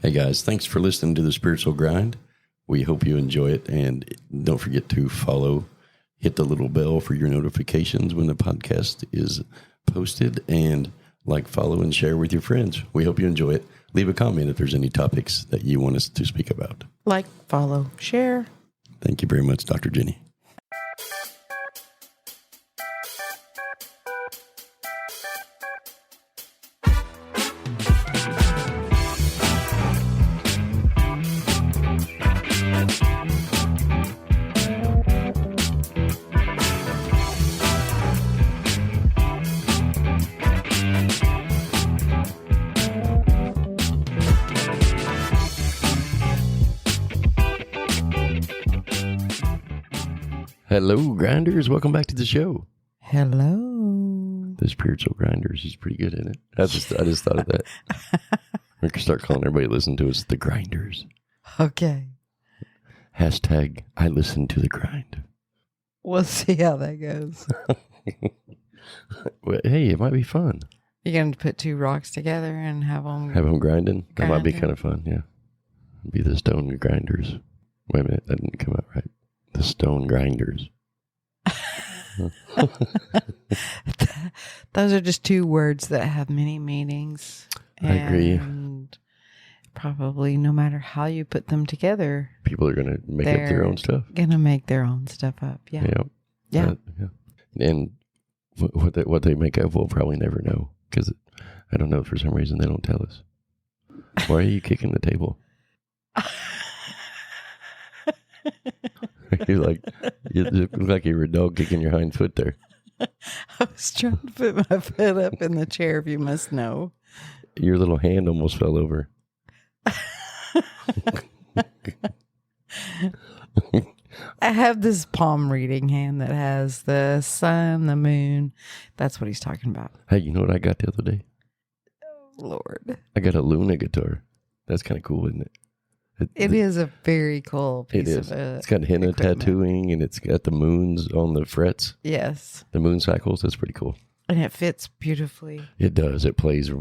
Hey guys, thanks for listening to the Spiritual Grind. We hope you enjoy it, and don't forget to follow, hit the little bell for your notifications when the podcast is posted, and like, follow, and share with your friends. We hope you enjoy it. Leave a comment if there's any topics that you want us to speak about. Like, follow, share. Thank you very much, Dr. Jenny. Hello, Grinders. Welcome back to the show. Hello. The Spiritual Grinders is pretty good, isn't it? I just thought of that. We can start calling everybody listen to us the Grinders. Okay. Hashtag I listen to the grind. We'll see how that goes. Well, hey, it might be fun. You're going to put two rocks together and have them Grinding. That might be kind of fun, yeah. Be the Stone Grinders. Wait a minute, that didn't come out right. The Stone Grinders. Those are just two words that have many meanings. I agree. And probably no matter how you put them together, People are going to make up their own stuff. Going to make their own stuff up. Yeah. Yeah. And what they make up, we'll probably never know. Because I don't know, for some reason they don't tell us. Why are you kicking the table? You look like you were a dog kicking your hind foot there. I was trying to put my foot up in the chair, if you must know. Your little hand almost fell over. I have this palm reading hand that has the sun, the moon. That's what he's talking about. Hey, you know what I got the other day? Oh, Lord. I got a Luna guitar. That's kind of cool, isn't it? It is a very cool piece of It's got henna tattooing, and it's got the moons on the frets. Yes. The moon cycles. That's pretty cool. And it fits beautifully. It does. It plays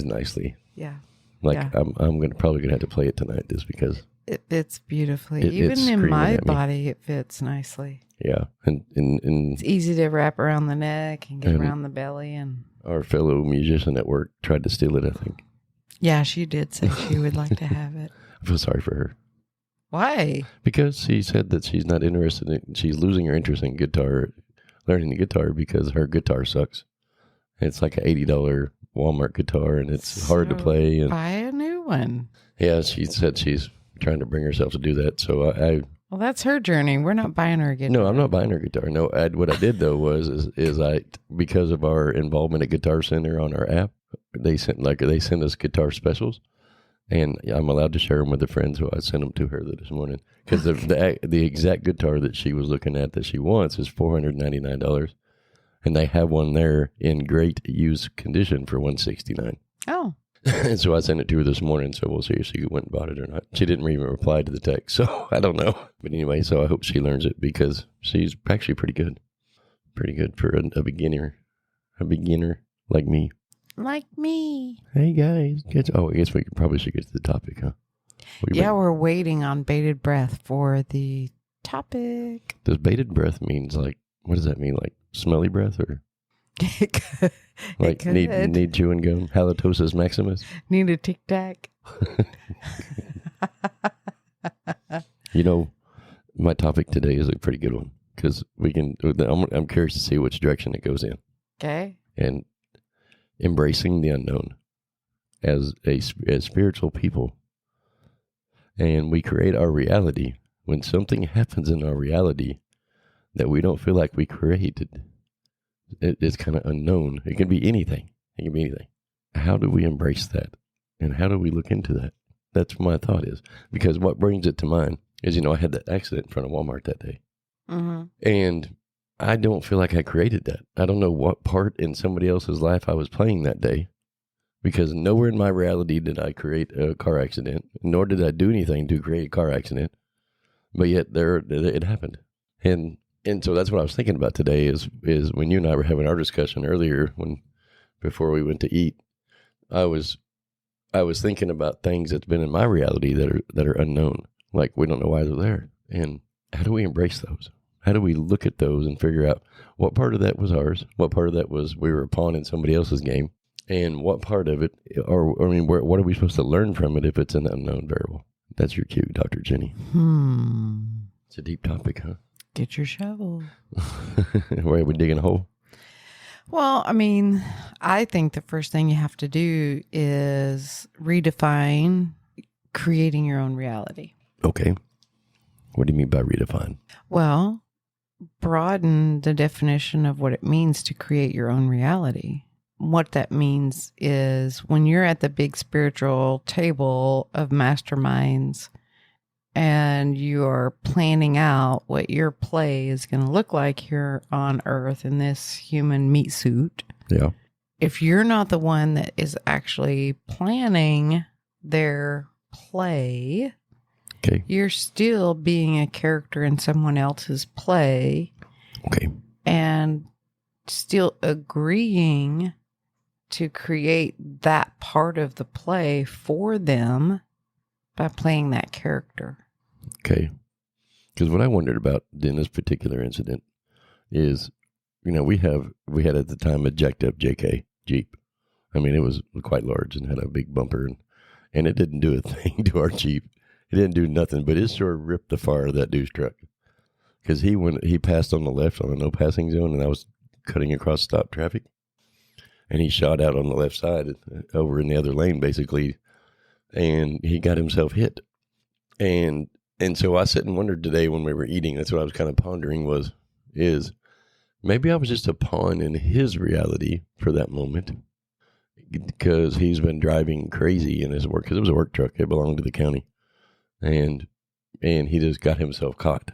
nicely. Yeah. Like, yeah. I'm probably gonna have to play it tonight just because it fits beautifully. It's Even in my screaming at me. body, it fits nicely. Yeah, and It's easy to wrap around the neck and get around the belly. And our fellow musician at work tried to steal it, I think. yeah, she did say she would like to have it. I feel sorry for her. Why? Because she said that she's not interested in, she's losing her interest in learning the guitar because her guitar sucks. It's like an $80 Walmart guitar, and it's hard to play. And buy a new one. yeah, she said she's trying to bring herself to do that. So Well, that's her journey. We're not buying her a guitar. No, I'm not buying her guitar. No, what I did though is I, because of our involvement at Guitar Center on our app, they sent us guitar specials, and I'm allowed to share them with the friends. So I sent them to her this morning because the exact guitar that she was looking at that she wants is $499, and they have one there in great used condition for $169. Oh. And so I sent it to her this morning, so we'll see if she went and bought it or not. She didn't even reply to the text, so I don't know. But anyway, so I hope she learns it because she's actually pretty good. Pretty good for a beginner. A beginner like me. Like me. Hey, guys. I guess we probably should get to the topic, huh? We're waiting on bated breath for the topic. Does bated breath means like, what does that mean? Like smelly breath or? It could. Like need chewing gum? Halitosis maximus? Need a Tic Tac? You know, my topic today is a pretty good one because I'm curious to see which direction it goes in. Okay. And embracing the unknown as spiritual people. And we create our reality. When something happens in our reality that we don't feel like we created, it's kind of unknown. It can be anything. How do we embrace that? And how do we look into that? That's what my thought is. Because what brings it to mind is, I had that accident in front of Walmart that day. Mm-hmm. And I don't feel like I created that. I don't know what part in somebody else's life I was playing that day. Because nowhere in my reality did I create a car accident, nor did I do anything to create a car accident. But yet it happened. And so that's what I was thinking about today is when you and I were having our discussion earlier before we went to eat, I was I was thinking about things that's been in my reality that are unknown. Like, we don't know why they're there. And how do we embrace those? How do we look at those and figure out what part of that was ours? What part of that was we were a pawn in somebody else's game? And what part of it, what are we supposed to learn from it if it's an unknown variable? That's your cue, Dr. Jenny. It's a deep topic, huh? Get your shovel. Where are we digging a hole? Well, I mean, I think the first thing you have to do is redefine creating your own reality. Okay. What do you mean by redefine? Well, broaden the definition of what it means to create your own reality. What that means is when you're at the big spiritual table of masterminds and you are planning out what your play is going to look like here on Earth in this human meat suit. Yeah. If you're not the one that is actually planning their play, okay, you're still being a character in someone else's play. Okay. And still agreeing to create that part of the play for them by playing that character. Okay. Because what I wondered about in this particular incident is, we had at the time a jacked up JK Jeep. I mean, it was quite large and had a big bumper, and it didn't do a thing to our Jeep. It didn't do nothing, but it sure ripped the fire of that dude's truck. Because he passed on the left on a no passing zone, and I was cutting across stop traffic, and he shot out on the left side over in the other lane, basically, and he got himself hit. And so I sat and wondered today when we were eating, that's what I was kind of pondering is maybe I was just a pawn in his reality for that moment, because he's been driving crazy in his work, because it was a work truck. It belonged to the county. And he just got himself caught.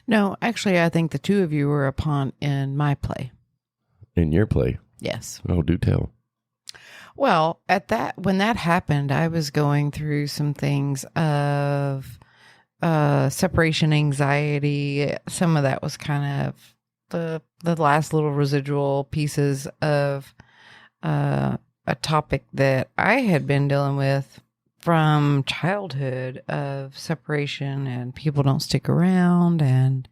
No, actually, I think the two of you were a pawn in my play. In your play? Yes. Oh, do tell. Well, when that happened, I was going through some things of separation anxiety. Some of that was kind of the last little residual pieces of a topic that I had been dealing with from childhood, of separation, and people don't stick around and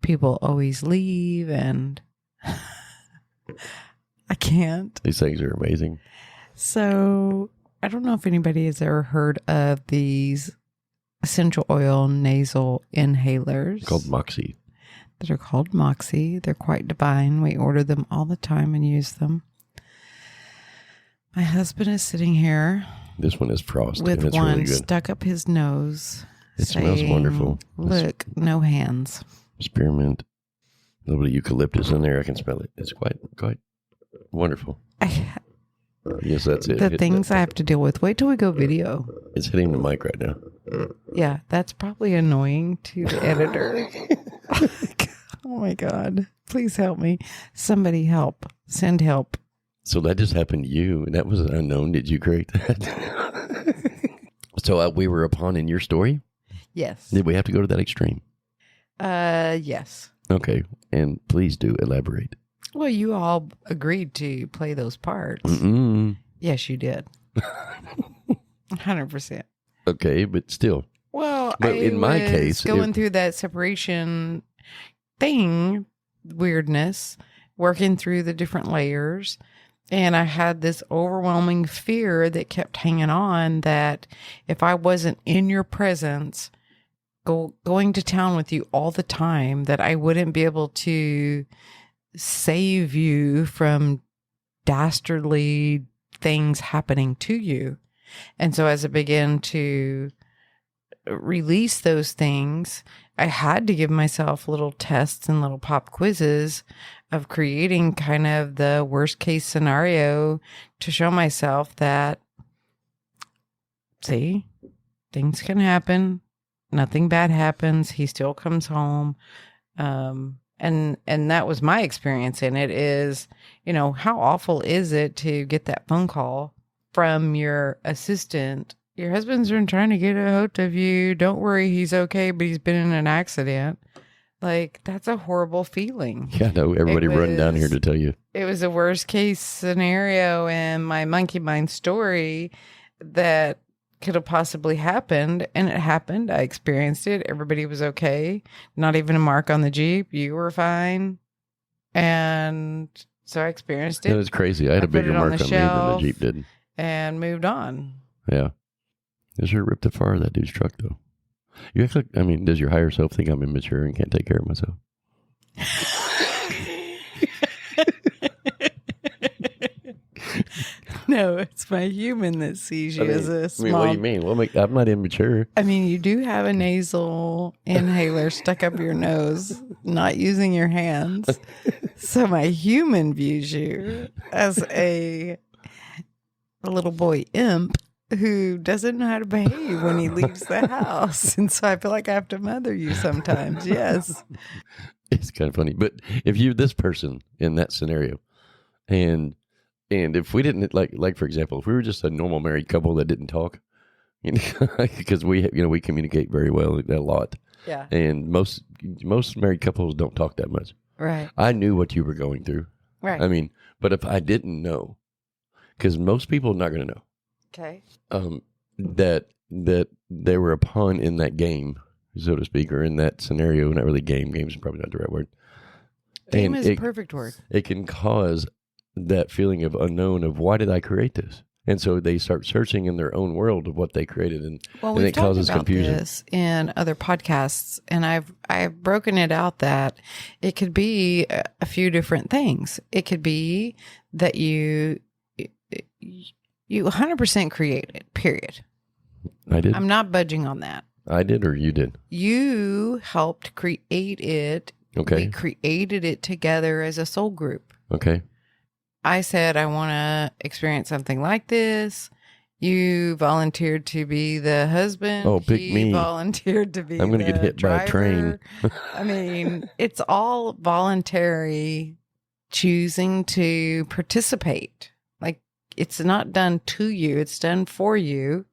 people always leave, and I can't. These things are amazing. So I don't know if anybody has ever heard of these essential oil nasal inhalers. Called Moxie. That are called Moxie. They're quite divine. We order them all the time and use them. My husband is sitting here. This one is Frost. With and it's one really good. stuck up his nose. It smells wonderful. Look, no hands. Spearmint. A little bit of eucalyptus in there. I can smell it. It's quite wonderful. Yes, that's it. The things I have to deal with. Wait till we go video. It's hitting the mic right now. Yeah, that's probably annoying to the editor. Oh my God. Please help me. Somebody help. Send help. So that just happened to you, and that was unknown. Did you create that? So we were a pawn in your story? Yes. Did we have to go to that extreme? Yes. Okay, and please do elaborate. Well, you all agreed to play those parts. Mm-mm. Yes, you did. 100%. Okay, but still. Well, but in my case, going through that separation thing, weirdness, working through the different layers. And I had this overwhelming fear that kept hanging on, that if I wasn't in your presence, going to town with you all the time, that I wouldn't be able to save you from dastardly things happening to you. And so as I began to release those things, I had to give myself little tests and little pop quizzes of creating kind of the worst case scenario to show myself that, see, things can happen. Nothing bad happens. He still comes home. And that was my experience in it is, how awful is it to get that phone call from your assistant? Your husband's been trying to get a hold of you. Don't worry, he's okay, but he's been in an accident. Like, that's a horrible feeling. Yeah, no, everybody run down here to tell you. It was a worst case scenario in my monkey mind story that could have possibly happened, and it happened. I experienced it. Everybody was okay. Not even a mark on the Jeep. You were fine. And so I experienced it. That was crazy. I had a bigger mark on me than the Jeep did. And moved on. Yeah. It sure ripped the far of that dude's truck, though. You act like, I mean, does your higher self think I'm immature and can't take care of myself? No, it's my human that sees you as a small... what do you mean? Well, I'm not immature. I mean, you do have a nasal inhaler stuck up your nose, not using your hands. So my human views you as a little boy imp who doesn't know how to behave when he leaves the house. And so I feel like I have to mother you sometimes. Yes. It's kind of funny. But if you're this person in that scenario, and if we didn't, like for example, if we were just a normal married couple that didn't talk, because we communicate very well a lot. Yeah. And most married couples don't talk that much. Right. I knew what you were going through. Right. I mean, but if I didn't know, because most people are not going to know. Okay. That they were a pawn in that game, so to speak, or in that scenario. Not really game. Game is probably not the right word. Game is a perfect word. It can cause that feeling of unknown of why did I create this? And so they start searching in their own world of what they created, and it causes confusion. This in other podcasts, and I've broken it out that it could be a few different things. It could be that you 100% created, period. I did. I'm not budging on that. I did, or you did? You helped create it. Okay. We created it together as a soul group. Okay. I said, I want to experience something like this. You volunteered to be the husband. Oh, pick me. Volunteered to be I'm going to get hit driver. by a train. I mean, it's all voluntary choosing to participate. Like, it's not done to you. It's done for you.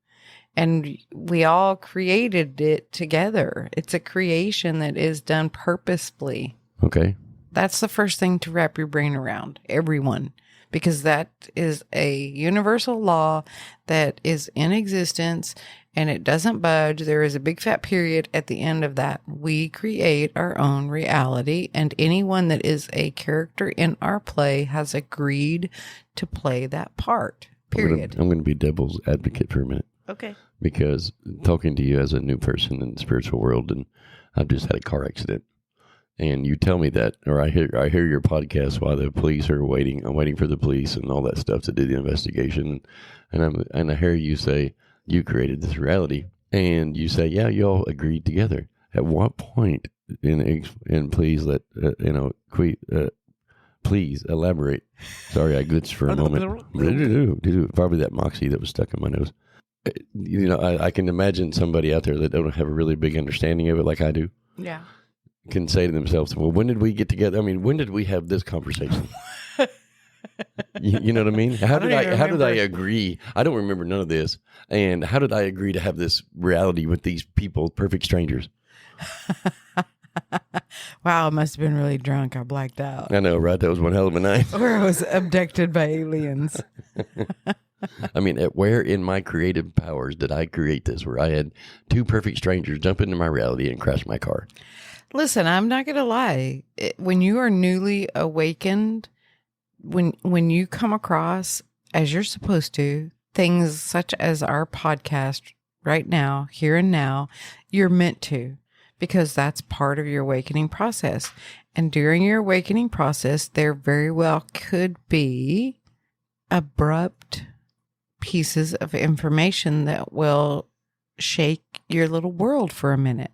And we all created it together. It's a creation that is done purposefully. Okay. That's the first thing to wrap your brain around, everyone, because that is a universal law that is in existence and it doesn't budge. There is a big fat period at the end of that. We create our own reality, and anyone that is a character in our play has agreed to play that part, period. I'm going to be devil's advocate for a minute. Okay. Because talking to you as a new person in the spiritual world, and I've just had a car accident. And you tell me that, or I hear your podcast while the police are waiting. I'm waiting for the police and all that stuff to do the investigation. And I hear you say you created this reality, and you say, yeah, you all agreed together. At what point? And please please elaborate. Sorry, I glitched for a moment. Probably that moxie that was stuck in my nose. I can imagine somebody out there that don't have a really big understanding of it, like I do. Yeah. Can say to themselves, well, when did we get together? I mean, when did we have this conversation? you know what I mean? How did I agree? I don't remember none of this. And how did I agree to have this reality with these people, perfect strangers? Wow, I must have been really drunk. I blacked out. I know, right? That was one hell of a night. Or I was abducted by aliens. I mean, where in my creative powers did I create this, where I had two perfect strangers jump into my reality and crash my car? Listen, I'm not going to lie. When you are newly awakened, when you come across, as you're supposed to, things such as our podcast right now, here and now, you're meant to, because that's part of your awakening process. And during your awakening process, there very well could be abrupt pieces of information that will shake your little world for a minute.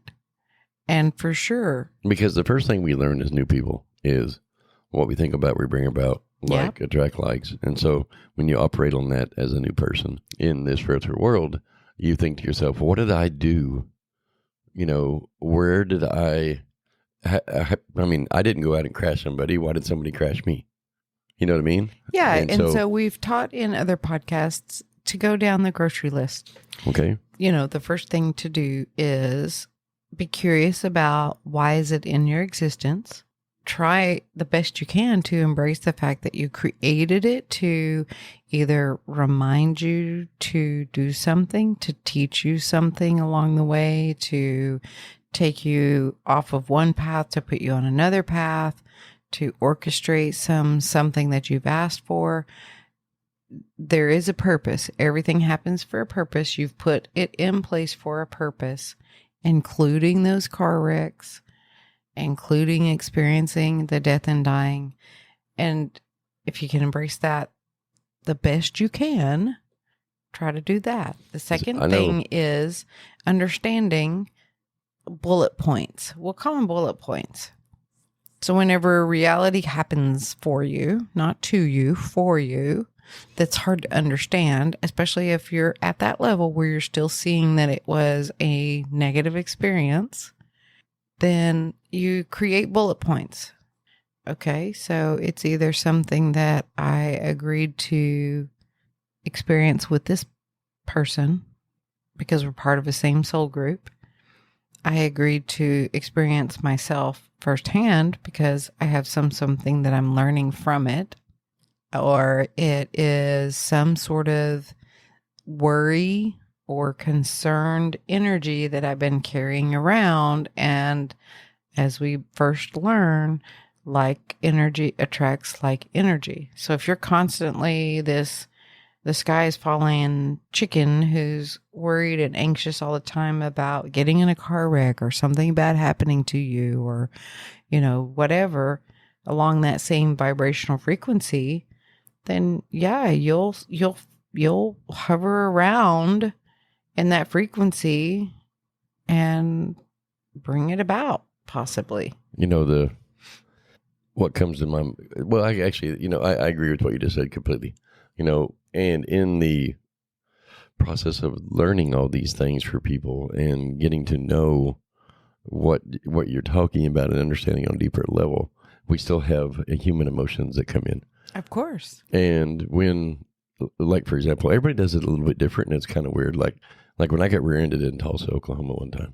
And for sure. Because the first thing we learn as new people is what we think about, we bring about, attract likes. And so when you operate on that as a new person in this spiritual world, you think to yourself, what did I do? Where did I mean, I didn't go out and crash somebody. Why did somebody crash me? You know what I mean? Yeah. And so we've taught in other podcasts to go down the grocery list. Okay. The first thing to do is be curious about why is it in your existence. Try the best you can to embrace the fact that you created it to either remind you to do something, to teach you something along the way, to take you off of one path to put you on another path, to orchestrate something that you've asked for. There is a purpose. Everything happens for a purpose. You've put it in place for a purpose, including those car wrecks, including experiencing the death and dying. And if you can embrace that the best you can, try to do that. The second thing is understanding bullet points. We'll call them bullet points. So whenever reality happens for you, not to you, for you, that's hard to understand, especially if you're at that level where you're still seeing that it was a negative experience, then you create bullet points. Okay, so it's either something that I agreed to experience with this person because we're part of the same soul group. I agreed to experience myself firsthand because I have something that I'm learning from it. Or it is some sort of worry or concerned energy that I've been carrying around. And as we first learn, like energy attracts like energy. So if you're constantly the sky is falling chicken who's worried and anxious all the time about getting in a car wreck or something bad happening to you or, whatever along that same vibrational frequency, then yeah, you'll hover around in that frequency and bring it about, possibly. What comes to my, well, I actually, I agree with what you just said completely, and in the process of learning all these things for people and getting to know what you're talking about and understanding on a deeper level, we still have human emotions that come in. Of course. And when, like, for example, everybody does it a little bit different, and it's kind of weird. Like when I got rear-ended in Tulsa, Oklahoma one time,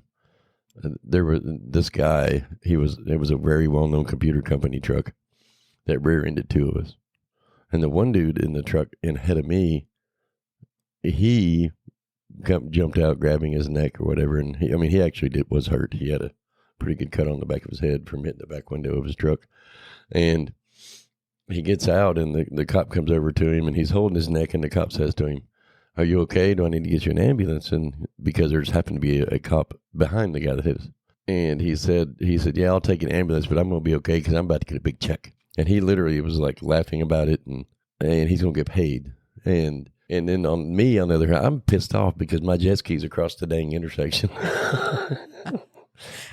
there was this guy, it was a very well-known computer company truck that rear-ended two of us. And the one dude in the truck ahead of me, he jumped out grabbing his neck or whatever. And he actually was hurt. He had a pretty good cut on the back of his head from hitting the back window of his truck. And he gets out, and the cop comes over to him, and he's holding his neck, and the cop says to him, "Are you okay? Do I need to get you an ambulance?" And because there just happened to be a cop behind the guy that hit us. And he said, "Yeah, I'll take an ambulance, but I'm going to be okay because I'm about to get a big check." And he literally was like laughing about it, and he's going to get paid. And then on me, on the other hand, I'm pissed off because my jet ski's across the dang intersection.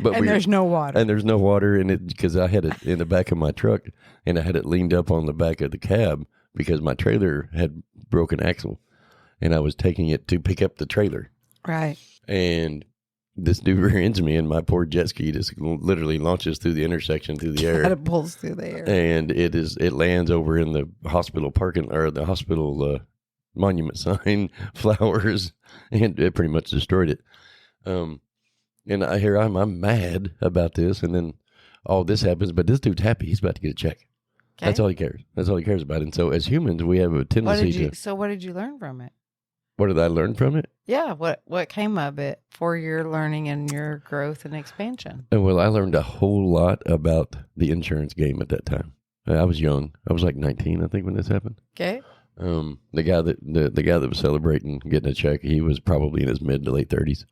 And there's no water. And there's no water in it because I had it in the back of my truck, and I had it leaned up on the back of the cab because my trailer had broken axle, and I was taking it to pick up the trailer. Right. And this dude rear ends me, and my poor jet ski just literally launches through the intersection through the air. It pulls through the air. And it lands over in the hospital parking, or the hospital monument sign, flowers, and it pretty much destroyed it. And I'm mad about this, and then all this happens, but this dude's happy. He's about to get a check. Okay. That's all he cares. That's all he cares about. And so as humans, we have a tendency So what did you learn from it? What did I learn from it? Yeah, what came of it for your learning and your growth and expansion? Well, I learned a whole lot about the insurance game at that time. I was young. I was like 19, I think, when this happened. Okay. The guy that was celebrating getting a check, he was probably in his mid to late 30s,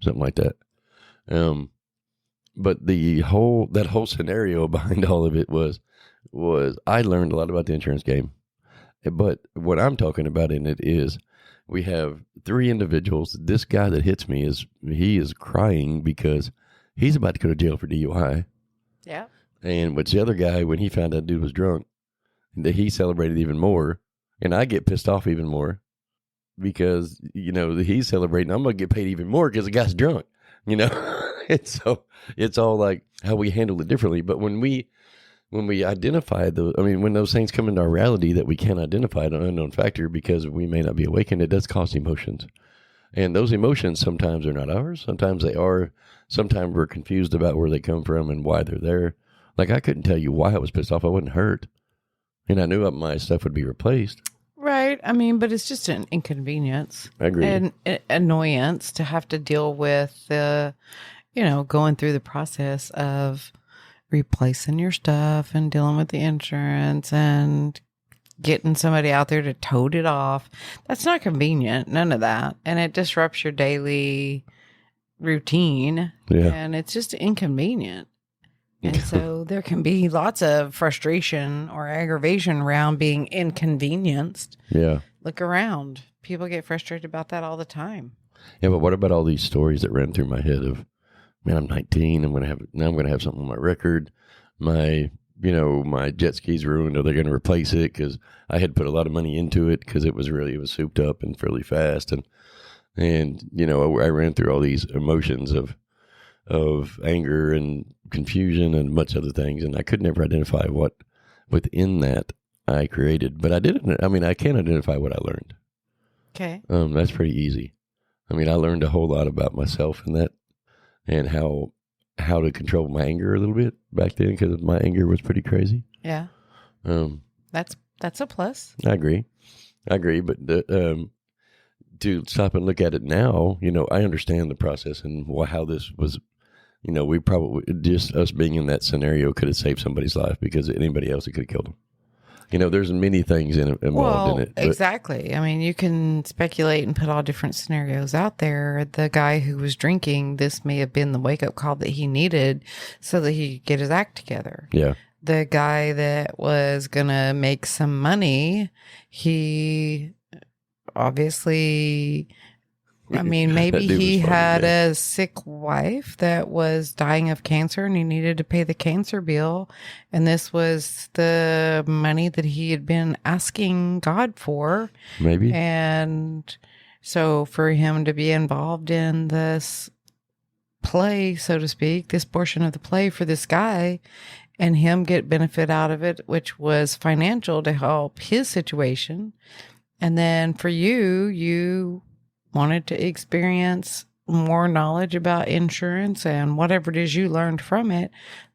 something like that. But that whole scenario behind all of it was I learned a lot about the insurance game. But what I'm talking about in it is we have three individuals. This guy that hits me he is crying because he's about to go to jail for DUI. Yeah. And which the other guy, when he found out dude was drunk, that he celebrated even more. And I get pissed off even more because, he's celebrating. I'm going to get paid even more because the guy's drunk, And so it's all like how we handle it differently. But when we identify when those things come into our reality that we can't identify an unknown factor because we may not be awakened, it does cause emotions. And those emotions sometimes are not ours. Sometimes they are. Sometimes we're confused about where they come from and why they're there. Like I couldn't tell you why I was pissed off. I wasn't hurt. And I knew my stuff would be replaced. Right. I mean, but it's just an inconvenience. I agree. And annoyance to have to deal with the, going through the process of replacing your stuff and dealing with the insurance and getting somebody out there to tote it off. That's not convenient. None of that. And it disrupts your daily routine. Yeah. And it's just inconvenient. And so there can be lots of frustration or aggravation around being inconvenienced. Yeah. Look around. People get frustrated about that all the time. Yeah, but what about all these stories that ran through my head of, man, I'm 19. I'm going to have something on my record. My jet ski's ruined, or they're going to replace it because I had put a lot of money into it because it was souped up and fairly fast. And I ran through all these emotions of anger and confusion and much other things. And I could never identify what within that I created, but I didn't. I mean, I can identify what I learned. Okay. That's pretty easy. I mean, I learned a whole lot about myself in that and how to control my anger a little bit back then because my anger was pretty crazy. Yeah. That's a plus. I agree. But to stop and look at it now, I understand the process and how this was. We probably just us being in that scenario could have saved somebody's life because anybody else it could have killed them. There's many things involved in it. But. Exactly. I mean, you can speculate and put all different scenarios out there. The guy who was drinking, this may have been the wake-up call that he needed so that he could get his act together. Yeah. The guy that was going to make some money, he obviously... I mean, maybe he had a sick wife that was dying of cancer and he needed to pay the cancer bill. And this was the money that he had been asking God for. Maybe. And so for him to be involved in this play, so to speak, this portion of the play for this guy and him get benefit out of it, which was financial to help his situation. And then for you wanted to experience more knowledge about insurance and whatever it is you learned from it.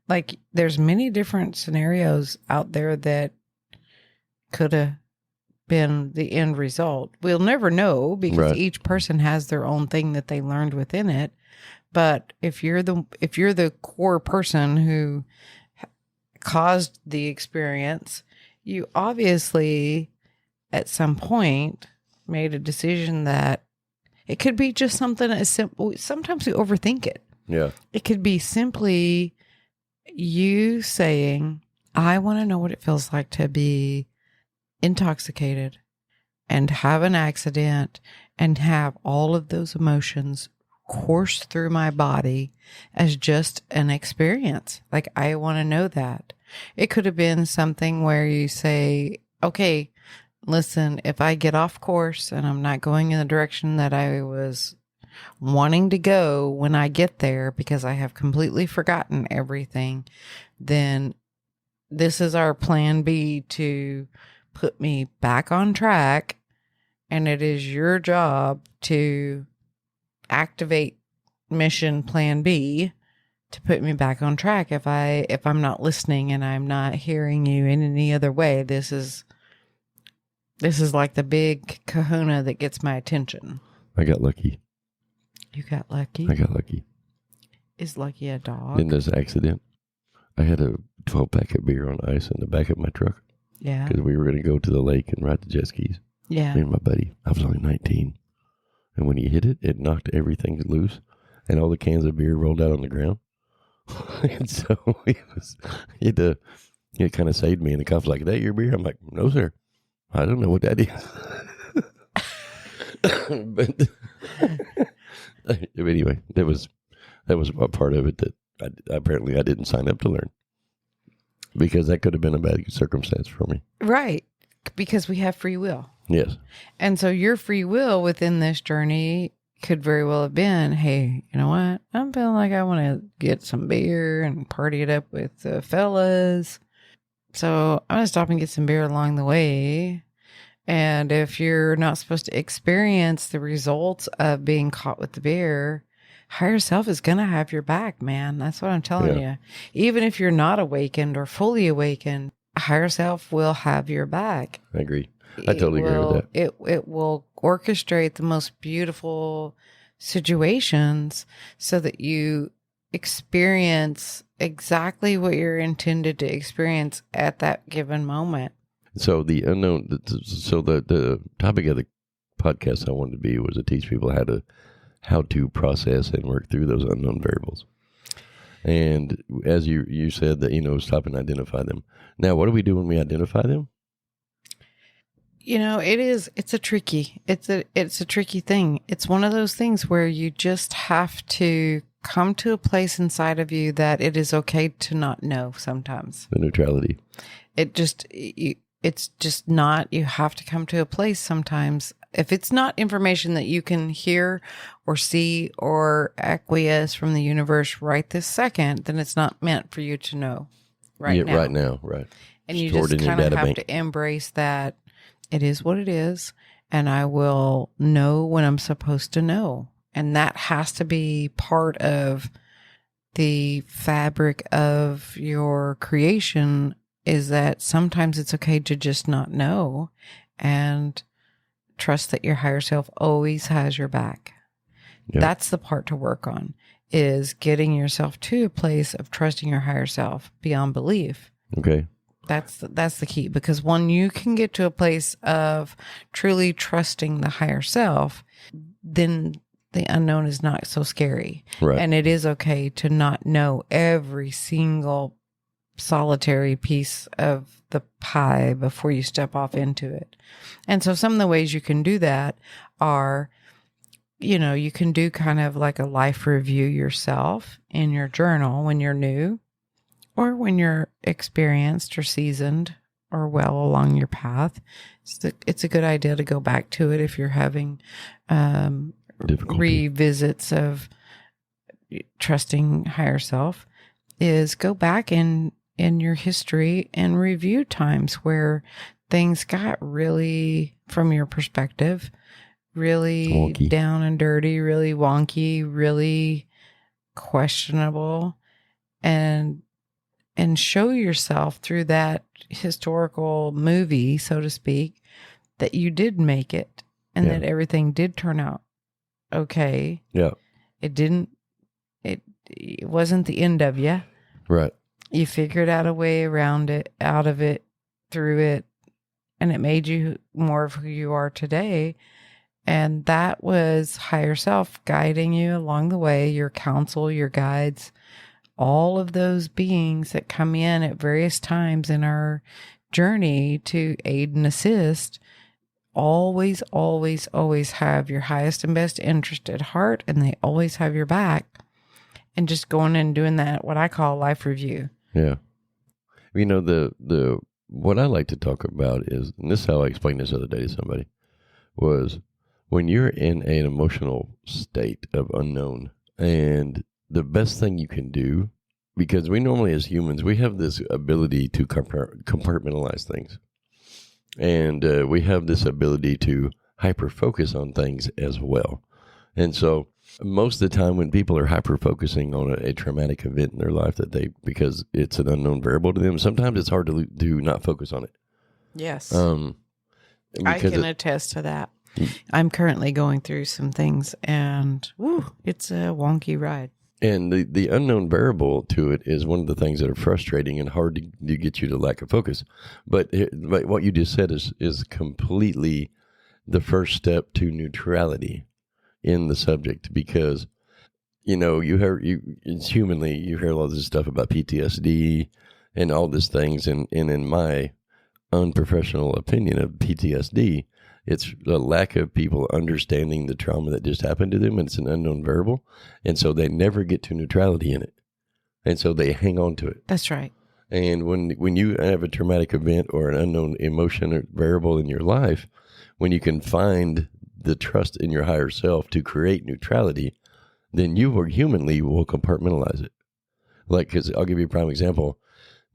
Like there's many different scenarios out there that could have been the end result. We'll never know because each person has their own thing that they learned within it. But if you're the core person who caused the experience, you obviously at some point made a decision that it could be just something as simple. Sometimes we overthink it. Yeah. It could be simply you saying, I want to know what it feels like to be intoxicated and have an accident and have all of those emotions course through my body as just an experience. Like, I want to know that. It could have been something where you say, okay, listen, if I get off course and I'm not going in the direction that I was wanting to go when I get there because I have completely forgotten everything, then this is our plan B to put me back on track. And it is your job to activate mission plan B to put me back on track. If I'm not listening and I'm not hearing you in any other way, this is like the big kahuna that gets my attention. I got lucky. You got lucky? I got lucky. Is Lucky a dog? In this accident, I had a 12-pack of beer on ice in the back of my truck. Yeah. Because we were going to go to the lake and ride the jet skis. Yeah. Me and my buddy. I was only 19. And when he hit it, it knocked everything loose. And all the cans of beer rolled out on the ground. And so it kind of saved me. And the cop's like, is that your beer? I'm like, no, sir. I don't know what that is. But anyway, that was a part of it that apparently I didn't sign up to learn, because that could have been a bad circumstance for me. Right. Because we have free will. Yes. And so your free will within this journey could very well have been, hey, you know what? I'm feeling like I want to get some beer and party it up with the fellas. So I'm going to stop and get some beer along the way. And if you're not supposed to experience the results of being caught with the beer, higher self is going to have your back, man. That's what I'm telling you. Even if you're not awakened or fully awakened, higher self will have your back. I agree. I totally agree with that. It will orchestrate the most beautiful situations so that you experience exactly what you're intended to experience at that given moment. So the unknown. So the topic of the podcast I wanted to be was to teach people how to process and work through those unknown variables. And as you said that, stop and identify them. Now, what do we do when we identify them? It's a tricky thing. It's one of those things where you just have to come to a place inside of you that it is okay to not know sometimes. The neutrality. It's just not, you have to come to a place sometimes. If it's not information that you can hear or see or acquiesce from the universe right this second, then it's not meant for you to know right now. Right now, right. And you just kind of have to embrace that it is what it is, and I will know when I'm supposed to know. And that has to be part of the fabric of your creation, is that sometimes it's okay to just not know and trust that your higher self always has your back. Yep. That's the part to work on, is getting yourself to a place of trusting your higher self beyond belief. Okay. That's the key, because when you can get to a place of truly trusting the higher self, then the unknown is not so scary. Right. And it is okay to not know every single solitary piece of the pie before you step off into it. And so some of the ways you can do that are, you can do kind of like a life review yourself in your journal when you're new, or when you're experienced or seasoned or well along your path. It's a good idea to go back to it if you're having revisits of trusting higher self, is go back in your history and review times where things got really, from your perspective, really wonky, down and dirty, really wonky, really questionable, and show yourself through that historical movie, so to speak, that you did make it, and that everything did turn out okay. Yeah. It wasn't the end of you. Right. You figured out a way around it, out of it, through it, and it made you more of who you are today. And that was higher self guiding you along the way, your counsel, your guides, all of those beings that come in at various times in our journey to aid and assist, always, always, always have your highest and best interest at heart, and they always have your back. And just going and doing that, what I call life review. Yeah. The what I like to talk about is, and this is how I explained this the other day to somebody, was when you're in an emotional state of unknown, and the best thing you can do, because we normally as humans, we have this ability to compartmentalize things. And we have this ability to hyper-focus on things as well. And so most of the time when people are hyper-focusing on a traumatic event in their life because it's an unknown variable to them, sometimes it's hard to not focus on it. Yes. I can attest to that. I'm currently going through some things, and it's a wonky ride. And the unknown variable to it is one of the things that are frustrating and hard to get you to lack of focus. But what you just said is completely the first step to neutrality in the subject, because you hear a lot of this stuff about PTSD and all these things, and in my unprofessional opinion of PTSD, it's a lack of people understanding the trauma that just happened to them, and it's an unknown variable. And so they never get to neutrality in it. And so they hang on to it. That's right. And when you have a traumatic event or an unknown emotion or variable in your life, when you can find the trust in your higher self to create neutrality, then you will compartmentalize it. Because I'll give you a prime example.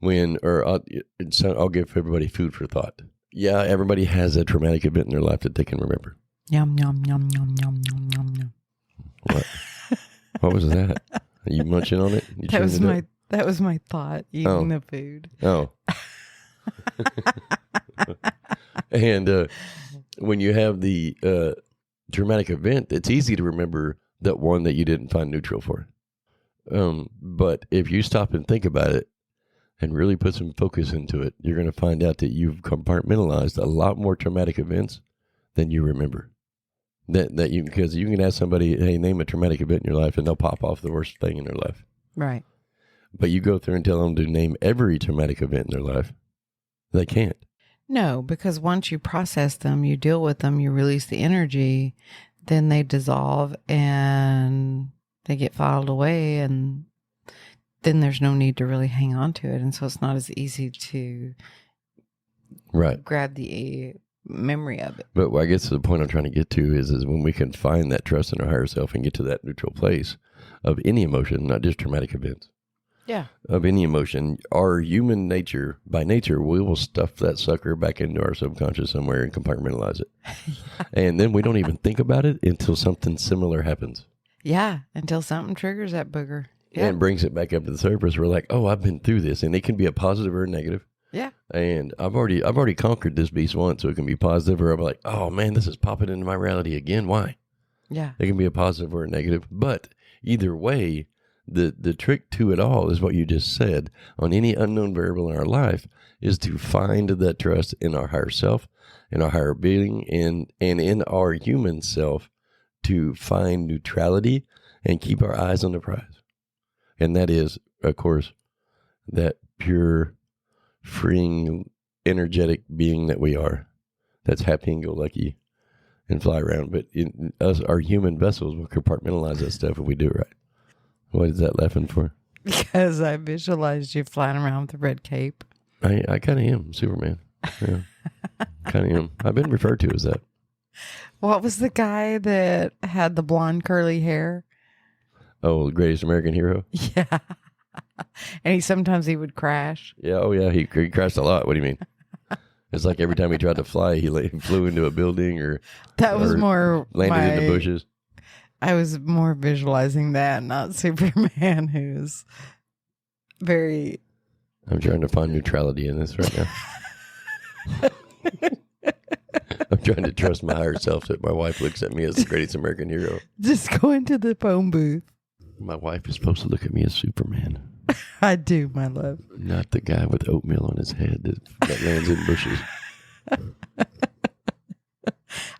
I'll give everybody food for thought. Yeah, everybody has a traumatic event in their life that they can remember. Yum, yum, yum, yum, yum, yum, yum, yum. What? What was that? Are you munching on it? You That was chewing it that was my thought, eating Oh. the food. up? Oh. And when you have the traumatic event, it's easy to remember that one that you didn't find neutral for. But if you stop and think about it and really put some focus into it, you're going to find out that you've compartmentalized a lot more traumatic events than you remember. Because you can ask somebody, hey, name a traumatic event in your life, and they'll pop off the worst thing in their life. Right. But you go through and tell them to name every traumatic event in their life, they can't. No, because once you process them, you deal with them, you release the energy, then they dissolve and they get filed away, and then there's no need to really hang on to it. And so it's not as easy to grab the memory of it. But I guess the point I'm trying to get to is when we can find that trust in our higher self and get to that neutral place of any emotion, not just traumatic events. Yeah. Of any emotion, our human nature, by nature, we will stuff that sucker back into our subconscious somewhere and compartmentalize it. Yeah. And then we don't even think about it until something similar happens. Yeah, until something triggers that booger. Yeah. And brings it back up to the surface. We're like, oh, I've been through this. And it can be a positive or a negative. Yeah. And I've already conquered this beast once, so it can be positive, or I'm like, oh man, this is popping into my reality again. Why? Yeah. It can be a positive or a negative. But either way, the trick to it all is what you just said. On any unknown variable in our life is to find that trust in our higher self, in our higher being, and in our human self, to find neutrality and keep our eyes on the prize. And that is, of course, that pure, freeing, energetic being that we are. That's happy and go lucky and fly around. But in us, our human vessels will compartmentalize that stuff if we do it right. What is that laughing for? Because I visualized you flying around with a red cape. I kind of am Superman. Yeah, kind of am. I've been referred to as that. What was the guy that had the blonde curly hair? Oh, the greatest American hero? Yeah. And sometimes he would crash. Yeah, oh yeah, he crashed a lot. What do you mean? It's like every time he tried to fly, he flew into a building or more landed in the bushes. I was more visualizing that, not Superman, who's very... I'm trying to find neutrality in this right now. I'm trying to trust my higher self that my wife looks at me as the greatest American hero. Just go into the phone booth. My wife is supposed to look at me as Superman. I do, my love. Not the guy with oatmeal on his head that lands in bushes.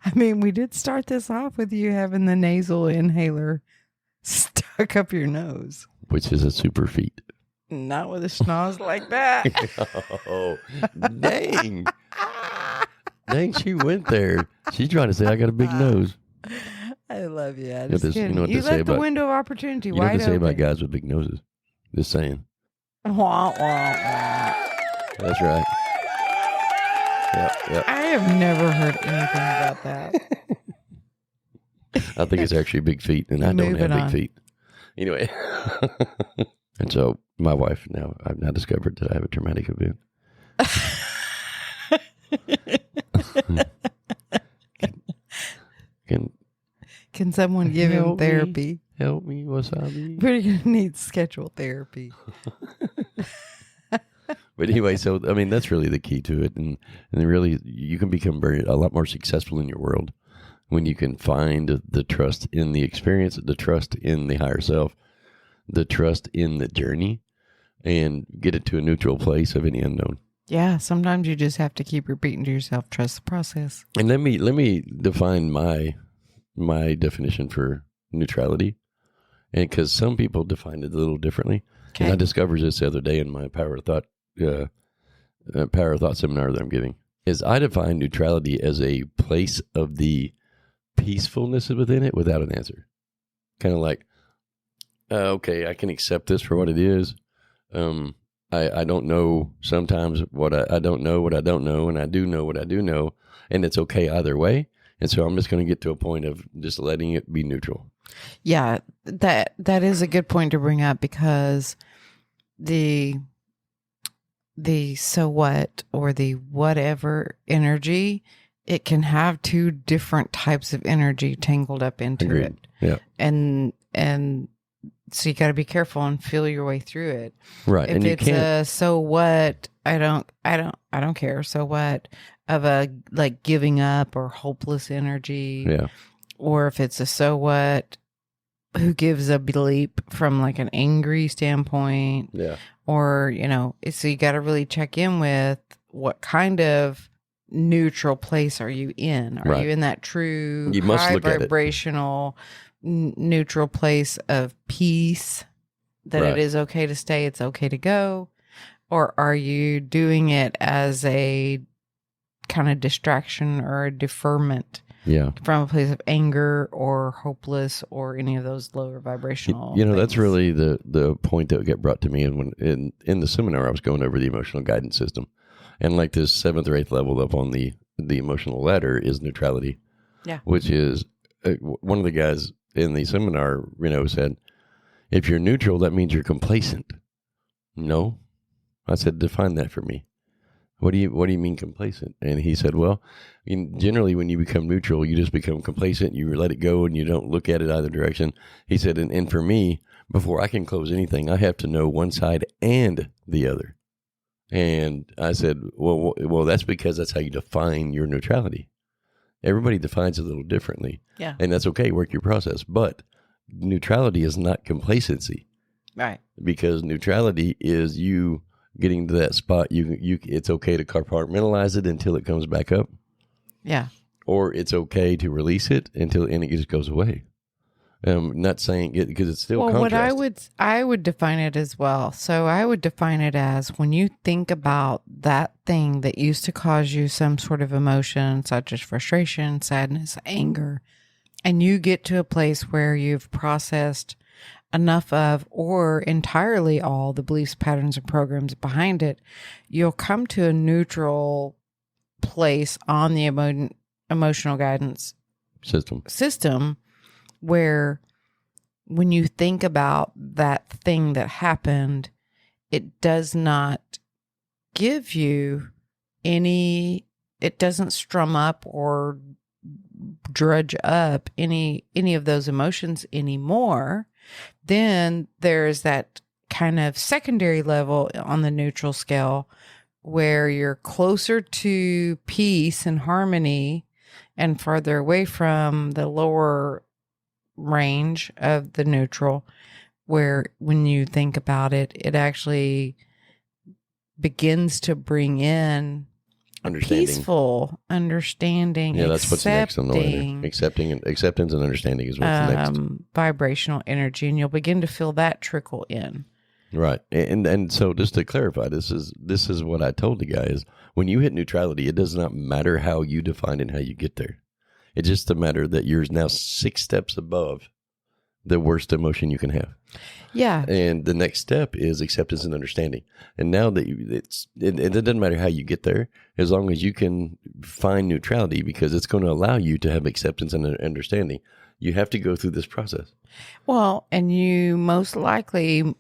I mean, we did start this off with you having the nasal inhaler stuck up your nose. Which is a super feat. Not with a schnoz like that. Oh, dang. Dang, she went there. She's trying to say I got a big nose. I love you. I just kidding. You know what You they say left the about, window of opportunity wide open. You know what they say about guys with big noses? Just saying. Wah, wah, wah. That's right. Yep. I have never heard anything about that. I think it's actually big feet, and I don't have big feet. Anyway. And so my wife I've now discovered that I have a traumatic event. Can someone give him therapy? Help me, wasabi. We're going to need scheduled therapy. But anyway, so, I mean, that's really the key to it. And really, you can become a lot more successful in your world when you can find the trust in the experience, the trust in the higher self, the trust in the journey, and get it to a neutral place of any unknown. Yeah, sometimes you just have to keep repeating to yourself, trust the process. And let me define my definition for neutrality. And because some people define it a little differently. Okay. And I discovered this the other day in my Power of Thought seminar that I'm giving, is I define neutrality as a place of the peacefulness within it without an answer. Kind of like, okay, I can accept this for what it is. I don't know sometimes what I don't know what I don't know, and I do know what I do know, and it's okay either way. And so I'm just going to get to a point of just letting it be neutral. Yeah, that is a good point to bring up, because the the so what or the whatever energy, it can have two different types of energy tangled up into Agreed. it. Yeah. And so you got to be careful and feel your way through it. Right. If and you it's can't. a so what, I don't care. So what of a like giving up or hopeless energy, Yeah. or if it's a so what, who gives a bleep from like an angry standpoint, Yeah. or so you got to really check in with what kind of neutral place are you in? Are Right. you in that true You must high look at it. vibrational neutral place of peace that Right. it is okay to stay, it's okay to go? Or are you doing it as a kind of distraction or a deferment Yeah. from a place of anger or hopeless or any of those lower vibrational That's things? really the point that got brought to me. And when in the seminar, I was going over the emotional guidance system, and like this 7th or 8th level up on the emotional ladder is neutrality. Yeah. Which is one of the guys in the seminar, said, if you're neutral, that means you're complacent. No, I said, define that for me. What do you mean complacent? And he said, well, generally when you become neutral, you just become complacent. You let it go and you don't look at it either direction. He said, and for me, before I can close anything, I have to know one side and the other. And I said, well, that's because that's how you define your neutrality. Everybody defines it a little differently. Yeah. And that's okay. Work your process. But neutrality is not complacency. Right. Because neutrality is you getting to that spot. It's okay to compartmentalize it until it comes back up. Yeah. Or it's okay to release it and it just goes away. Not saying it because it's still contrast. What I would define it as well. So I would define it as when you think about that thing that used to cause you some sort of emotion, such as frustration, sadness, anger, and you get to a place where you've processed enough of or entirely all the beliefs, patterns, and programs behind it, you'll come to a neutral place on the emotional guidance system where when you think about that thing that happened, it does not give you it doesn't strum up or drudge up any of those emotions anymore. Then there's that kind of secondary level on the neutral scale where you're closer to peace and harmony and farther away from the lower range of the neutral, where when you think about it, it actually begins to bring in peaceful understanding. Yeah, that's what's next on the ladder. Acceptance and understanding is what's next. Vibrational energy, and you'll begin to feel that trickle in. Right, and so just to clarify, this is what I told the guy is when you hit neutrality, it does not matter how you define and how you get there. It's just a matter that you're now 6 steps above the worst emotion you can have. Yeah. And the next step is acceptance and understanding. And now that it doesn't matter how you get there, as long as you can find neutrality, because it's going to allow you to have acceptance and understanding. You have to go through this process. Well, and you most likely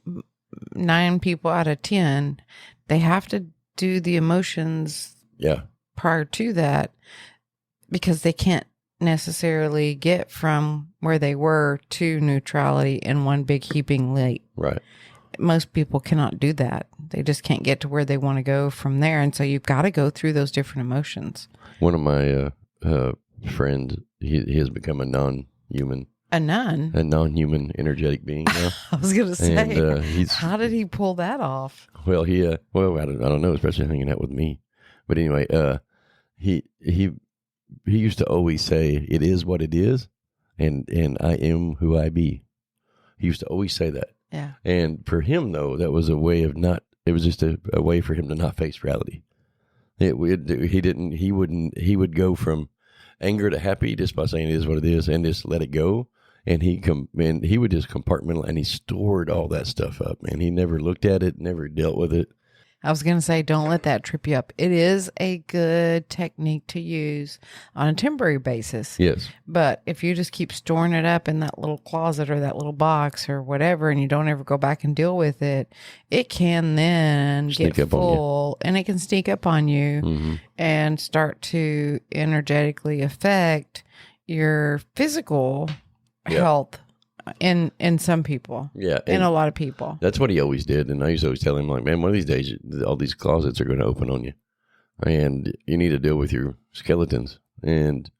9 people out of 10, they have to do the emotions prior to that because they can't necessarily get from where they were to neutrality in one big heaping leap. Right. Most people cannot do that. They just can't get to where they want to go from there. And so you've got to go through those different emotions. One of my friends, he has become a non-human. A nun? A non-human energetic being now. I was going to say, and, how did he pull that off? Well, I don't know, especially hanging out with me. But anyway, he used to always say, "It is what it is, and I am who I be." He used to always say that. Yeah. And for him, though, that was a way of not. It was just a way for him to not face reality. He would go from anger to happy just by saying it is what it is and just let it go. And he would just compartmentalize, and he stored all that stuff up. Man, he never looked at it, never dealt with it. I was going to say, don't let that trip you up. It is a good technique to use on a temporary basis. Yes. But if you just keep storing it up in that little closet or that little box or whatever, and you don't ever go back and deal with it, it can then Sneak get up on you. full and it can sneak up on you and start to energetically affect your physical health in some people. Yeah. In a lot of people. That's what he always did. And I used to always tell him, like, man, one of these days, all these closets are going to open on you. And you need to deal with your skeletons. And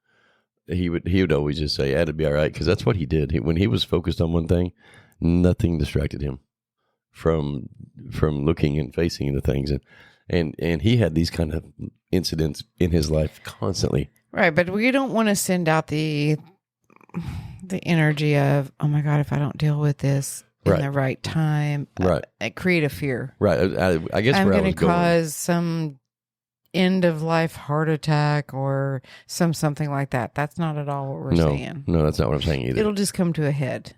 he would always just say, it'd be all right. Because that's what he did. When he was focused on one thing, nothing distracted him from looking and facing into things. And he had these kind of incidents in his life constantly. Right. But we don't want to send out the energy of, oh my God, if I don't deal with this in the right time, create a fear. Right. I guess I'm where I going was to cause some end of life heart attack or something like that. That's not at all what we're saying. No, that's not what I'm saying either. It'll just come to a head.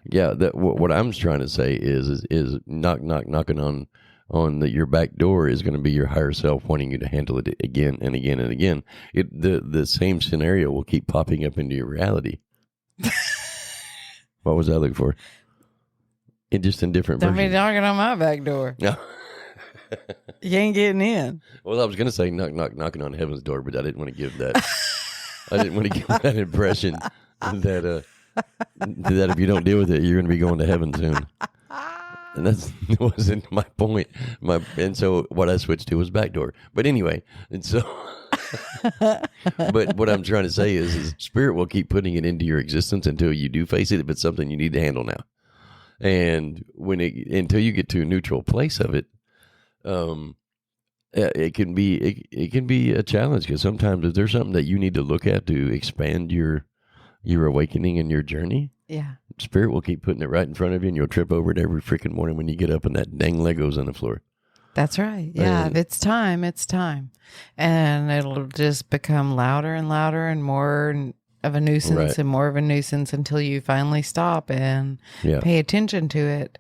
Yeah. What I'm trying to say is knocking on your back door is going to be your higher self wanting you to handle it again and again and again. The same scenario will keep popping up into your reality. What was I looking for? Just in different Don't versions. be knocking on my back door. No. You ain't getting in. Well, I was going to say knocking on heaven's door, but I didn't want to give that. I didn't want to give that impression that if you don't deal with it, you're going to be going to heaven soon. And that wasn't my point. And so what I switched to was backdoor. But anyway, and so, but what I'm trying to say is spirit will keep putting it into your existence until you do face it. If it's something you need to handle now, and until you get to a neutral place of it, it can be a challenge, because sometimes if there's something that you need to look at to expand your awakening and your journey. Yeah. Spirit will keep putting it right in front of you, and you'll trip over it every freaking morning when you get up and that dang Lego's on the floor. That's right. Yeah. If it's time, it's time. And it'll just become louder and louder and more of a nuisance and more of a nuisance until you finally stop and pay attention to it.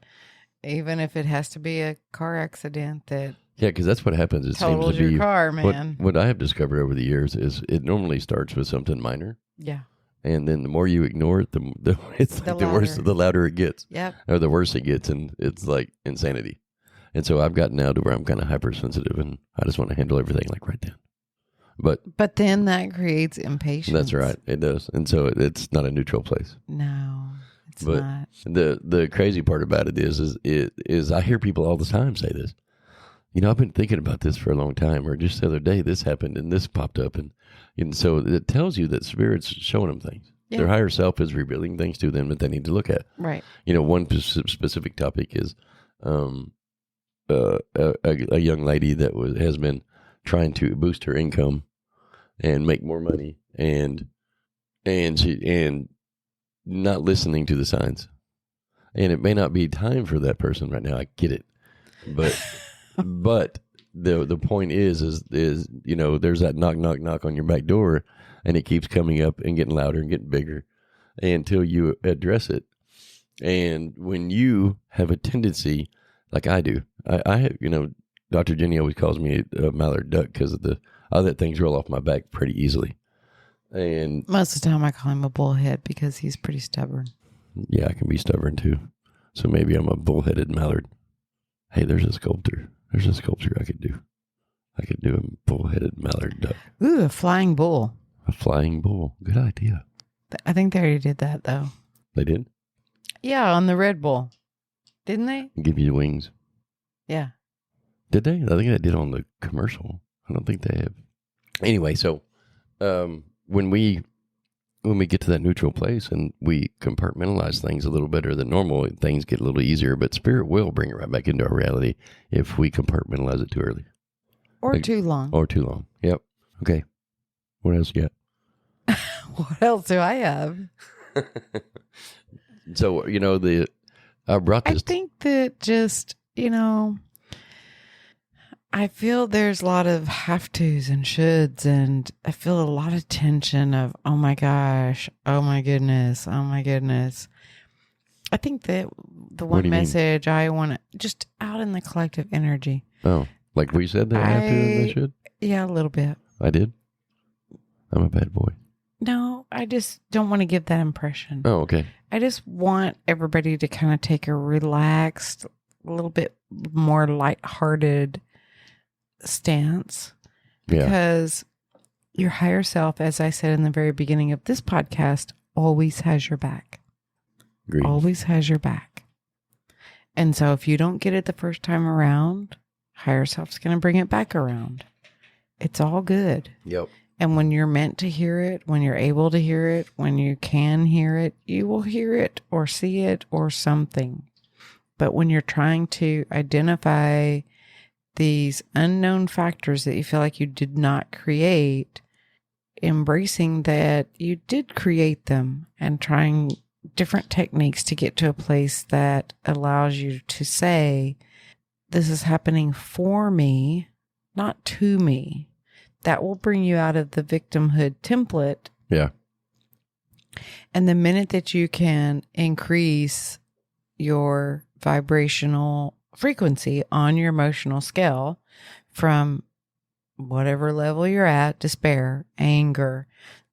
Even if it has to be a car accident that because that's what happens. It seems to your be car, man. What I have discovered over the years is it normally starts with something minor. Yeah. And then the more you ignore it, the worse, the louder it gets. Yep. Or the worse it gets, and it's like insanity. And so I've gotten now to where I'm kind of hypersensitive, and I just want to handle everything like right then. But then that creates impatience. That's right, it does. And so it's not a neutral place. No, it's not. The crazy part about it is I hear people all the time say this. You know, I've been thinking about this for a long time, or just the other day this happened and this popped up, and so it tells you that Spirit's showing them things. Yeah. Their higher self is revealing things to them that they need to look at. Right. You know, one specific topic is a young lady that has been trying to boost her income and make more money, and not listening to the signs. And it may not be time for that person right now. I get it, but but the point is you know, there's that knock on your back door, and it keeps coming up and getting louder and getting bigger until you address it. And when you have a tendency, like I do, I have, you know, Dr. Jenny always calls me a mallard duck because I let things roll off my back pretty easily. And most of the time I call him a bullhead because he's pretty stubborn. Yeah, I can be stubborn too. So maybe I'm a bullheaded mallard. Hey, there's a sculpture I could do. I could do a bullheaded mallard duck. Ooh, a flying bull. A flying bull. Good idea. I think they already did that, though. They did? Yeah, on the Red Bull. Didn't they? Give you wings. Yeah. Did they? I think they did on the commercial. I don't think they have. Anyway, so when we get to that neutral place and we compartmentalize things a little better than normal, things get a little easier, but Spirit will bring it right back into our reality if we compartmentalize it too early. Or too long. Or too long. Yep. Okay. What else you got? What else do I have? So, you know, I brought this. I think that just, you know, I feel there's a lot of have tos and shoulds, and I feel a lot of tension of, oh my gosh, oh my goodness, oh my goodness. I think that the one message I want to, just out in the collective energy, Oh, like we said they have to and they should? Yeah, a little bit. I did? I'm a bad boy. No, I just don't want to give that impression. Oh, okay. I just want everybody to kind of take a relaxed, a little bit more lighthearted stance. Because your higher self, as I said in the very beginning of this podcast, always has your back. Agreed. Always has your back. And so if you don't get it the first time around, higher self's going to bring it back around. It's all good. Yep. And when you're meant to hear it, when you're able to hear it, when you can hear it, you will hear it or see it or something. But when you're trying to identify these unknown factors that you feel like you did not create, embracing that you did create them and trying different techniques to get to a place that allows you to say, this is happening for me, not to me. That will bring you out of the victimhood template. Yeah. And the minute that you can increase your vibrational frequency on your emotional scale from whatever level you're at, despair, anger,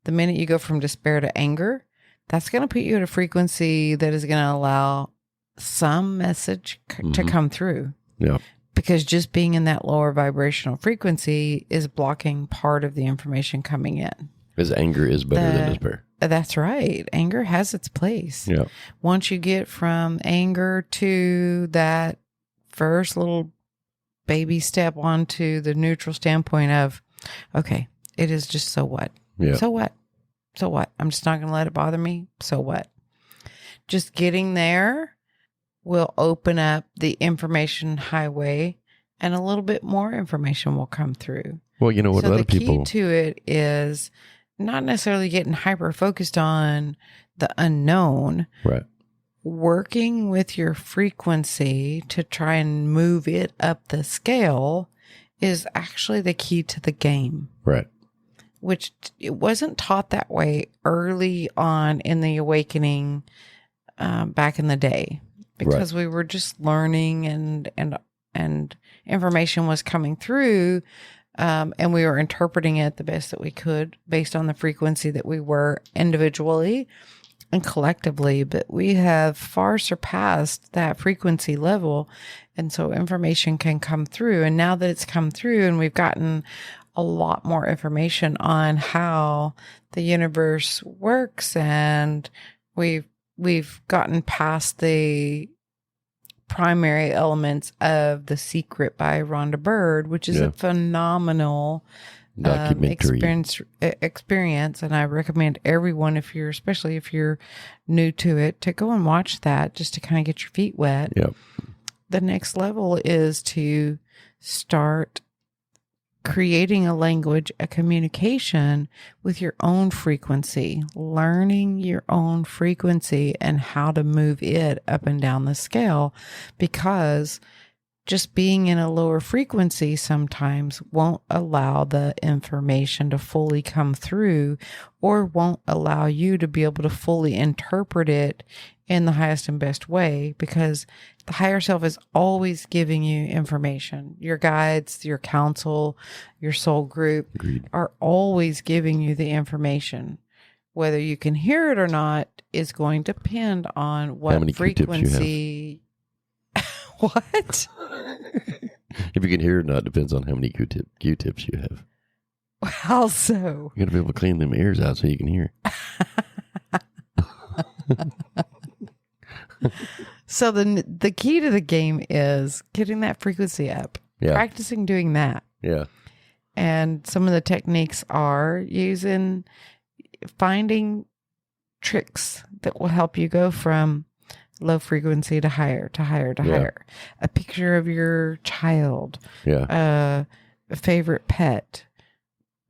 the minute you go from despair to anger, that's going to put you at a frequency that is going to allow some message to come through. Yeah. Because just being in that lower vibrational frequency is blocking part of the information coming in. Because anger is better than despair. That's right. Anger has its place. Yeah. Once you get from anger to that first little baby step onto the neutral standpoint of, okay, it is just so what? Yeah. So what? So what? I'm just not going to let it bother me. So what? Just getting there will open up the information highway and a little bit more information will come through. Well, you know what, so a lot the of people... key to it is not necessarily getting hyper focused on the unknown. Right. Working with your frequency to try and move it up the scale is actually the key to the game. Right. Which it wasn't taught that way early on in the awakening back in the day. Because we were just learning and information was coming through, and we were interpreting it the best that we could based on the frequency that we were individually and collectively. But we have far surpassed that frequency level, and so information can come through. And now that it's come through, and we've gotten a lot more information on how the universe works, and we've gotten past the primary elements of The Secret by Rhonda Byrne, which is a phenomenal experience. And I recommend everyone, especially if you're new to it, to go and watch that just to kind of get your feet wet. Yep. The next level is to start creating a language, a communication with your own frequency, learning your own frequency and how to move it up and down the scale, because just being in a lower frequency sometimes won't allow the information to fully come through, or won't allow you to be able to fully interpret it in the highest and best way, because the higher self is always giving you information. Your guides, your counsel, your soul group are always giving you the information. Whether you can hear it or not is going to depend on what frequency. What? If you can hear it or not depends on how many Q-tips you have. How so? You got to be able to clean them ears out so you can hear. So the key to the game is getting that frequency up, practicing doing that. Yeah. And some of the techniques are finding tricks that will help you go from low frequency to higher, to higher, to higher. A picture of your child, a favorite pet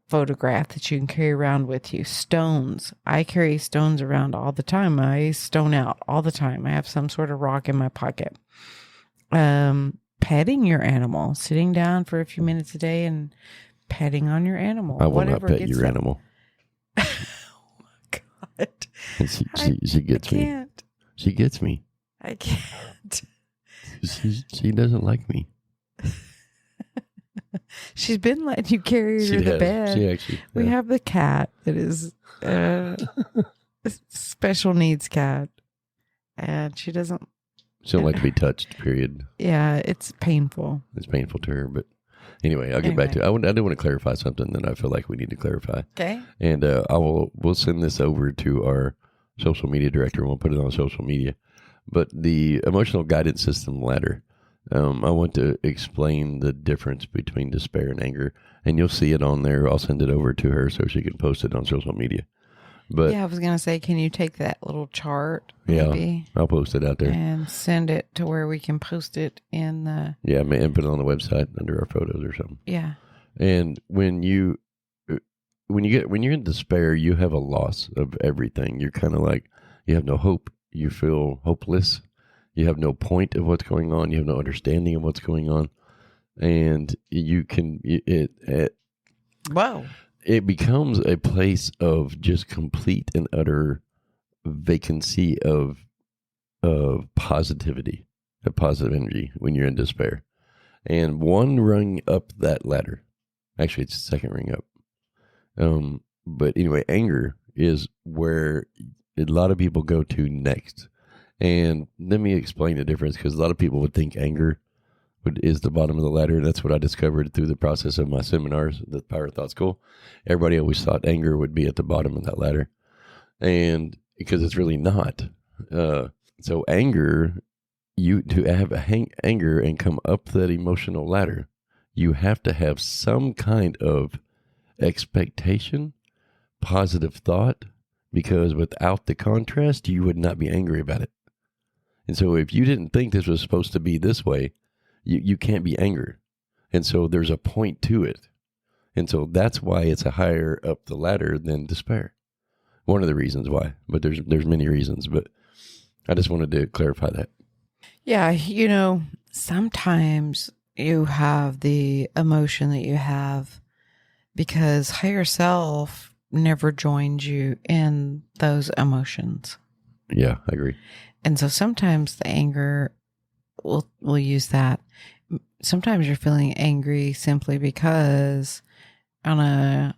photograph that you can carry around with you. Stones. I carry stones around all the time. I stone out all the time. I have some sort of rock in my pocket. Petting your animal, sitting down for a few minutes a day and petting on your animal. I will not pet your animal. Oh my God. She gets me. Can't. She gets me. I can't. She doesn't like me. She's been letting you carry her She to has. bed. She actually. We yeah. have the cat that is a special needs cat, and she doesn't. She don't like to be touched. Period. Yeah, it's painful. It's painful to her, but anyway, I'll get back to it. I do want to clarify something that I feel like we need to clarify. Okay. And we'll send this over to our social media director and we'll put it on social media. But the emotional guidance system ladder, I want to explain the difference between despair and anger, and you'll see it on there. I'll send it over to her so she can post it on social media. But yeah, I was gonna say, can you take that little chart, yeah, maybe, I'll post it out there and send it to where we can post it in the and put it on the website under our photos or something. yeah. And when you're in despair, you have a loss of everything. You're kind of like you have no hope. You feel hopeless. You have no point of what's going on. You have no understanding of what's going on, and you can Whoa. it becomes a place of just complete and utter vacancy of positivity, of positive energy when you're in despair. And one rung up that ladder, actually it's the second ring up. But anyway, anger is where a lot of people go to next. And let me explain the difference, because a lot of people would think anger is the bottom of the ladder. That's what I discovered through the process of my seminars, the Power Thought School. Everybody always thought anger would be at the bottom of that ladder, and because it's really not. So anger, to have anger and come up that emotional ladder, you have to have some kind of expectation, positive thought, because without the contrast, you would not be angry about it. And so if you didn't think this was supposed to be this way, you can't be angry. And so there's a point to it. And so that's why it's a higher up the ladder than despair. One of the reasons why, but there's many reasons, but I just wanted to clarify that. Yeah, sometimes you have the emotion that you have because higher self never joins you in those emotions. Yeah, I agree. And so sometimes the anger, we'll use that. Sometimes you're feeling angry simply because on a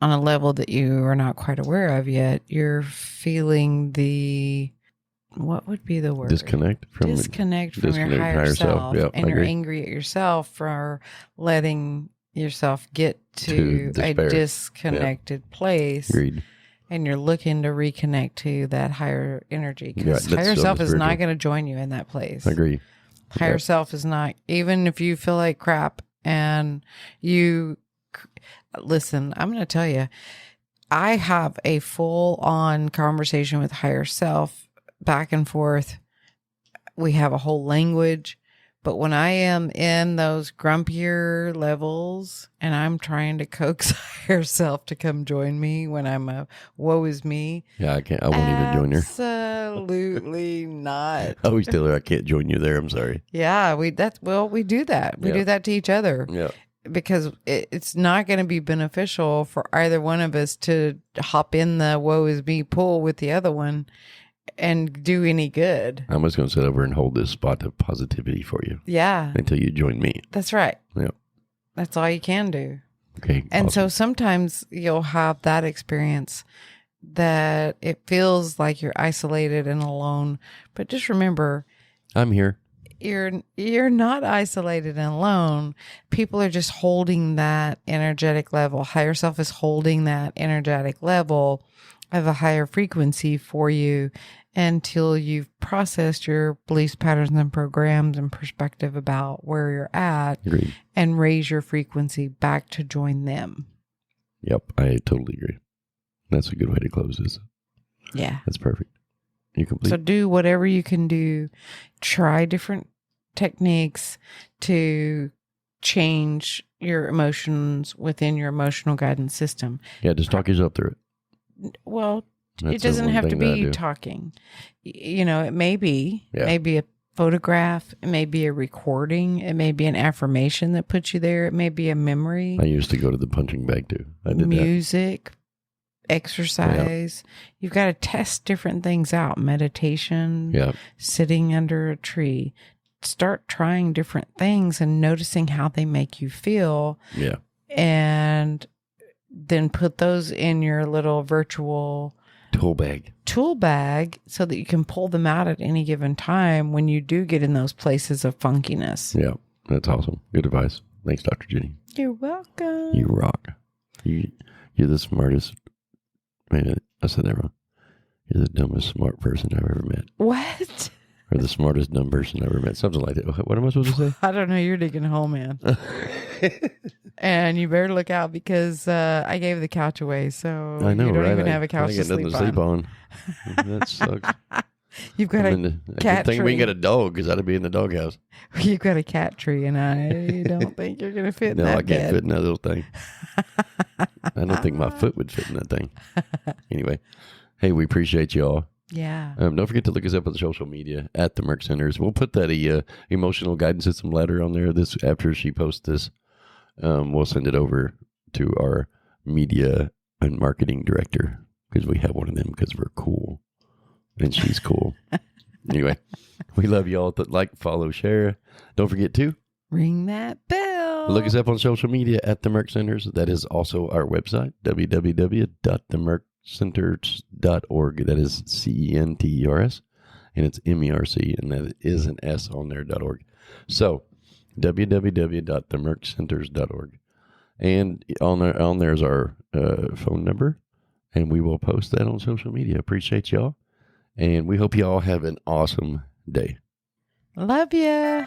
level that you are not quite aware of yet, you're feeling what would be the word? Disconnect from your higher self. Yep, and you're angry at yourself for letting yourself get to a disconnected place. Agreed. And you're looking to reconnect to that higher energy, because Yeah, higher self is not going to join you in that place. I agree. Higher self is not, even if you feel like crap and listen, I'm going to tell you, I have a full on conversation with higher self back and forth. We have a whole language. But when I am in those grumpier levels and I'm trying to coax higher self to come join me when I'm a woe is me. Yeah, I won't even join her. Absolutely not. I always tell her I can't join you there. I'm sorry. Yeah, we do that. We do that to each other. Yeah. Because it's not going to be beneficial for either one of us to hop in the woe is me pool with the other one and do any good. I'm just going to sit over and hold this spot of positivity for you. Yeah. Until you join me. That's right. Yeah. That's all you can do. Okay. And awesome. so sometimes you'll have that experience that it feels like you're isolated and alone. But just remember, I'm here. You're not isolated and alone. People are just holding that energetic level. Higher self is holding that energetic level of a higher frequency for you until you've processed your beliefs, patterns, and programs and perspective about where you're at. Agreed. And raise your frequency back to join them. Yep, I totally agree. That's a good way to close this. Yeah. That's perfect. You complete. So do whatever you can do. Try different techniques to change your emotions within your emotional guidance system. Yeah, just talk yourself through it. Well, That's it doesn't the one have to thing that I be do. talking. It may be a photograph, it may be a recording, it may be an affirmation that puts you there, it may be a memory. I used to go to the punching bag too. I did music, exercise. You've got to test different things out. Meditation, that. Yeah. sitting under a tree. start trying different things and noticing how they make you feel. Yeah. And then put those in your little virtual tool bag so that you can pull them out at any given time when you do get in those places of funkiness. Yeah, that's awesome. Good advice. Thanks, Dr. Jenny. You're welcome. You rock. You're the smartest. Man, I said that wrong. You're the dumbest smart person I've ever met. What? Or the smartest dumb person I've ever met. Something like that. What am I supposed to say? I don't know. You're digging a hole, man. And you better look out because I gave the couch away. So I know, you don't right? even have a couch to sleep on. That sucks. You've got a cat good thing tree. we ain't got a dog because I'd be in the doghouse. You've got a cat tree, and I don't think you're going to fit in No, that I can't bed. fit in that little thing. I don't think my foot would fit in that thing. Anyway, hey, we appreciate y'all. Yeah. Don't forget to look us up on social media at the Merc Centers. We'll put that emotional guidance system letter on there. This after she posts this, we'll send it over to our media and marketing director because we have one of them because we're cool and she's cool. Anyway, we love y'all. Like, follow, share. Don't forget to ring that bell. Look us up on social media at the Merc Centers. That is also our website, www.themerccenters.org. That is CENTERS, and it's MERC, and that is an S on there, .org. So, www.themerccenters.org. And on there is our phone number, and we will post that on social media. Appreciate y'all, and we hope y'all have an awesome day. Love ya.